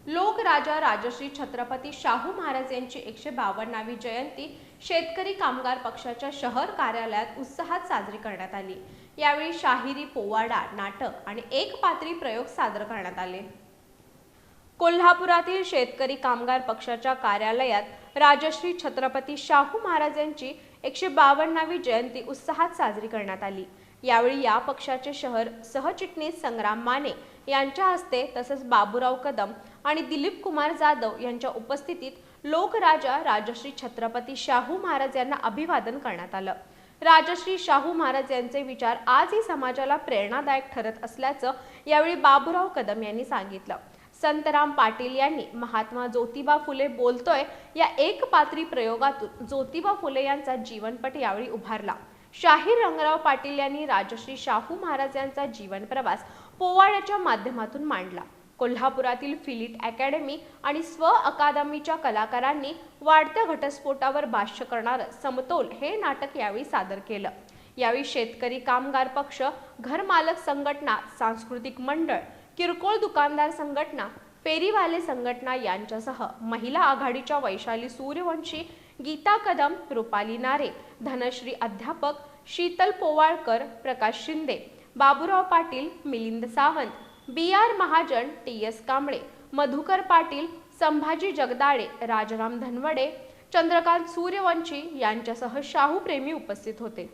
लोकराजा राजश्री छत्रपती शाहू महाराज यांची 152वी जयंती शेतकरी कामगार पक्षाच्या शहर कार्यालयात उत्साहात साजरी करण्यात आली। यावेळी शाहिरी, पोवाडा, नाटक आणि एकपात्री प्रयोग सादर करण्यात आले। कोल्हापुरातील शेतकरी कामगार पक्षाच्या कार्यालयात राजश्री छत्रपती शाहू महाराज यांची 152वी जयंती उत्साहात साजरी करण्यात आली। यावेळी या पक्षाचे शहर सहचिटणीस संग्राम माने यांच्या हस्ते तसेच बाबूराव कदम आणि दिलीप कुमार जाधव यांच्या उपस्थितीत लोकराजा राजश्री छत्रपती शाहू महाराज यांना अभिवादन करण्यात आलं। राजश्री शाहू महाराज यांचे विचार आजही समाजाला प्रेरणादायक ठरत असल्याचं यावेळी बाबूराव कदम यांनी सांगितलं। संतराम पाटील यांनी महात्मा ज्योतिबा फुले बोलतोय या एकपात्री प्रयोगातून ज्योतिबा फुले यांचा जीवनपट यावेळी उभारला। शाहीर रंगराव पाटील यांनी राजश्री शाहू महाराज यांचा जीवन प्रवास पोवाड्याच्या माध्यमातून मांडला। कोल्हापुरातील फिलिट अकॅडमी आणि स्व अकादमीच्या कलाकारांनी वाढत्या घटस्फोटावर भाष्य करणारं समतोल हे नाटक यावेळी सादर केलं। यावेळी शेतकरी कामगार पक्ष, घरमालक संघटना, सांस्कृतिक मंडळ, किरकोळ दुकानदार संघटना, फेरीवाले संघटना यांच्यासह महिला आघाडीच्या वैशाली सूर्यवंशी, गीता कदम, रुपाली नारे, धनश्री अध्यापक, शीतल पोवाळकर, प्रकाश शिंदे, बाबूराव पाटील, मिलिंद सावंत, BR महाजन, TS कांबळे, मधुकर पाटील, संभाजी जगदाळे, राजाराम धनवडे, चंद्रकांत सूर्यवंशी यांच्यासह शाहू प्रेमी उपस्थित होते।